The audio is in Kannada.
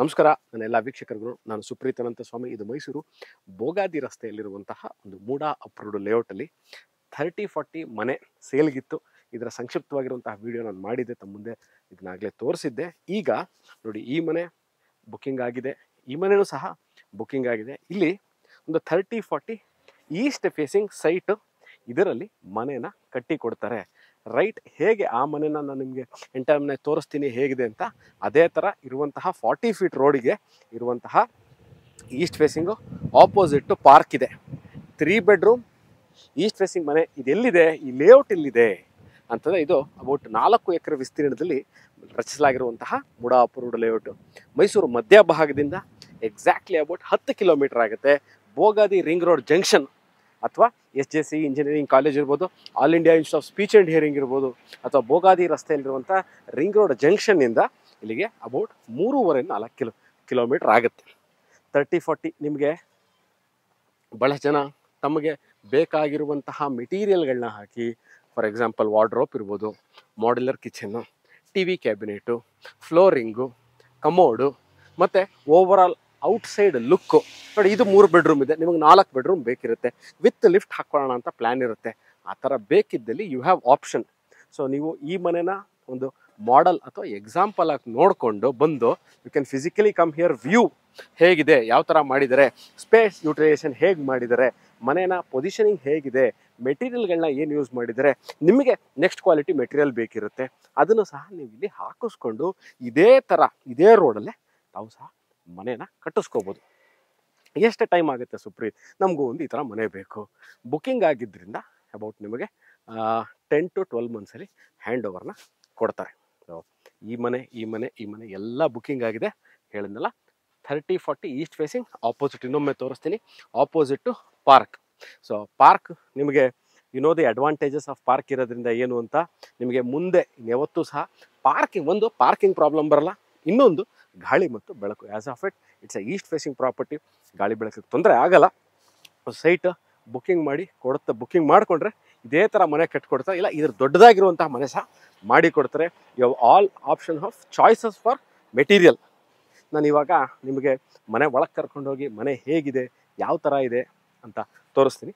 ನಮಸ್ಕಾರ ನನ್ನೆಲ್ಲ ವೀಕ್ಷಕರಿಗೂ ನಾನು ಸುಪ್ರೀತ್ ಅನಂತ ಸ್ವಾಮಿ. ಇದು ಮೈಸೂರು ಬೋಗಾದಿ ರಸ್ತೆಯಲ್ಲಿರುವಂತಹ ಒಂದು ಮೂಡಾ ಅಪ್ರೂವ್ಡ್ ಲೇಔಟಲ್ಲಿ 30-40 ಮನೆ ಸೇಲ್ಗಿತ್ತು. ಇದರ ಸಂಕ್ಷಿಪ್ತವಾಗಿರುವಂತಹ ವಿಡಿಯೋ ನಾನು ಮಾಡಿದ್ದೆ, ತಮ್ಮ ಮುಂದೆ ಇದನ್ನಾಗಲೇ ತೋರಿಸಿದ್ದೆ. ಈಗ ನೋಡಿ, ಈ ಮನೆ ಬುಕ್ಕಿಂಗ್ ಆಗಿದೆ, ಈ ಮನೆಯೂ ಸಹ ಬುಕ್ಕಿಂಗ್ ಆಗಿದೆ. ಇಲ್ಲಿ ಒಂದು 30-40 ಈಸ್ಟ್ ಫೇಸಿಂಗ್ ಸೈಟು, ಇದರಲ್ಲಿ ಮನೆನ ಕಟ್ಟಿ ಕೊಡ್ತಾರೆ. ರೈಟ್, ಹೇಗೆ ಆ ಮನೆನ ನಾನು ನಿಮಗೆ ಎಂಟರ್ ಮನೆ ತೋರಿಸ್ತೀನಿ ಹೇಗಿದೆ ಅಂತ, ಅದೇ ಥರ ಇರುವಂತಹ 40 ಫೀಟ್ ರೋಡಿಗೆ ಇರುವಂತಹ ಈಸ್ಟ್ ಫೇಸಿಂಗು ಆಪೋಸಿಟ್ಟು ಪಾರ್ಕ್ ಇದೆ. 3 ಬೆಡ್ರೂಮ್ ಈಸ್ಟ್ ಫೇಸಿಂಗ್ ಮನೆ. ಇದೆಲ್ಲಿದೆ, ಈ ಲೇಔಟ್ ಇಲ್ಲಿದೆ ಅಂತಂದರೆ, ಇದು ಅಬೌಟ್ 4 ಎಕರೆ ವಿಸ್ತೀರ್ಣದಲ್ಲಿ ರಚಿಸಲಾಗಿರುವಂತಹ ಮೂಡಾ ಅಪ್ರೂವ್ಡ್ ಲೇಔಟು. ಮೈಸೂರು ಮಧ್ಯಭಾಗದಿಂದ ಎಕ್ಸಾಕ್ಟ್ಲಿ ಅಬೌಟ್ 10 ಕಿಲೋಮೀಟರ್ ಆಗುತ್ತೆ. ಬೋಗಾದಿ ರಿಂಗ್ ರೋಡ್ ಜಂಕ್ಷನ್ ಅಥವಾ SJC ಇಂಜಿನಿಯರಿಂಗ್ ಕಾಲೇಜ್ ಇರ್ಬೋದು, all India institute of speech and hearing ಇರ್ಬೋದು, ಅಥವಾ ಬೋಗಾದಿ ರಸ್ತೆಯಲ್ಲಿರುವಂಥ ರಿಂಗ್ ರೋಡ್ ಜಂಕ್ಷನ್ನಿಂದ ಇಲ್ಲಿಗೆ ಅಬೌಟ್ 3.5-4 ಕಿಲೋಮೀಟರ್ ಆಗುತ್ತೆ. 30-40 ನಿಮಗೆ ಭಾಳ ಜನ ತಮಗೆ ಬೇಕಾಗಿರುವಂತಹ ಮೆಟೀರಿಯಲ್ಗಳನ್ನ ಹಾಕಿ, ಫಾರ್ ಎಕ್ಸಾಂಪಲ್ ವಾರ್ಡ್ರೋಪ್ ಇರ್ಬೋದು, modular kitchen, TV cabinet, flooring, commode, ಮತ್ತು ಓವರಾಲ್ ಔಟ್ಸೈಡ್ ಲುಕ್ಕು ನೋಡಿ. ಇದು 3 ಬೆಡ್ರೂಮ್ ಇದೆ, ನಿಮಗೆ 4 ಬೆಡ್ರೂಮ್ ಬೇಕಿರುತ್ತೆ, ವಿತ್ ಲಿಫ್ಟ್ ಹಾಕ್ಕೊಳ್ಳೋಣ ಅಂತ ಪ್ಲ್ಯಾನ್ ಇರುತ್ತೆ. ಆ ಥರ ಬೇಕಿದ್ದಲ್ಲಿ ಯು ಹ್ಯಾವ್ ಆಪ್ಷನ್. ಸೊ ನೀವು ಈ ಮನೆನ ಒಂದು ಮಾಡೆಲ್ ಅಥವಾ ಎಕ್ಸಾಂಪಲ್ ಆಗಿ ನೋಡಿಕೊಂಡು ಬಂದು, you can physically come here, view ಹೇಗಿದೆ, ಯಾವ ಥರ ಮಾಡಿದ್ದಾರೆ, ಸ್ಪೇಸ್ ಯುಟಿಲೈಸೇಷನ್ ಹೇಗೆ ಮಾಡಿದ್ದಾರೆ, ಮನೇನ ಪೊಸಿಷನಿಂಗ್ ಹೇಗಿದೆ, ಮೆಟೀರಿಯಲ್ಗಳನ್ನ ಏನು ಯೂಸ್ ಮಾಡಿದ್ದಾರೆ, ನಿಮಗೆ ನೆಕ್ಸ್ಟ್ ಕ್ವಾಲಿಟಿ ಮೆಟೀರಿಯಲ್ ಬೇಕಿರುತ್ತೆ, ಅದನ್ನು ಸಹ ನೀವು ಇಲ್ಲಿ ಹಾಕಿಸ್ಕೊಂಡು ಇದೇ ಥರ ಇದೇ ರೋಡಲ್ಲೇ ತಾವು ಸಹ ಮನೇನ ಕಟ್ಟಿಸ್ಕೋಬೋದು. ಎಷ್ಟು ಟೈಮ್ ಆಗುತ್ತೆ ಸುಪ್ರೀತ್, ನಮಗೂ ಒಂದು ಈ ಥರ ಮನೆ ಬೇಕು, ಬುಕ್ಕಿಂಗ್ ಆಗಿದ್ದರಿಂದ ಅಬೌಟ್ ನಿಮಗೆ 10 to 12 ಮಂತ್ಸಲ್ಲಿ ಹ್ಯಾಂಡ್ ಓವರ್ನ ಕೊಡ್ತಾರೆ. ಸೊ ಈ ಮನೆ ಎಲ್ಲ ಬುಕ್ಕಿಂಗ್ ಆಗಿದೆ. ಹೇಳಿದ್ನಲ್ಲ, 30-40 ಈಸ್ಟ್ ಫೇಸಿಂಗ್, ಆಪೋಸಿಟ್ ಇನ್ನೊಮ್ಮೆ ತೋರಿಸ್ತೀನಿ, ಆಪೋಸಿಟ್ಟು ಪಾರ್ಕ್. ಸೊ ಪಾರ್ಕ್ ನಿಮಗೆ ದಿ ಅಡ್ವಾಂಟೇಜಸ್ ಆಫ್ ಪಾರ್ಕ್ ಇರೋದ್ರಿಂದ ಏನು ಅಂತ ನಿಮಗೆ ಮುಂದೆ ಯಾವತ್ತೂ ಸಹ ಪಾರ್ಕಿಂಗ್ ಪ್ರಾಬ್ಲಮ್ ಬರಲ್ಲ. ಇನ್ನೊಂದು ಗಾಳಿ ಮತ್ತು ಬೆಳಕು. As of it's A East facing property, ಗಾಳಿ ಬೆಳಕಿಗೆ ತೊಂದರೆ ಆಗಲ್ಲ. ಸೈಟ್ ಬುಕ್ಕಿಂಗ್ ಮಾಡಿಕೊಂಡ್ರೆ ಇದೇ ಥರ ಮನೆ ಕಟ್ಕೊಡ್ತಾರೆ, ಇಲ್ಲ ಇದ್ರ ದೊಡ್ಡದಾಗಿರುವಂತಹ ಮನೆ ಸಹ ಮಾಡಿ ಕೊಡ್ತಾರೆ. You have all option of choices for material. ನಾನು ಇವಾಗ ನಿಮಗೆ ಮನೆ ಒಳಗೆ ಕರ್ಕೊಂಡೋಗಿ ಮನೆ ಹೇಗಿದೆ, ಯಾವ ಥರ ಇದೆ ಅಂತ ತೋರಿಸ್ತೀನಿ.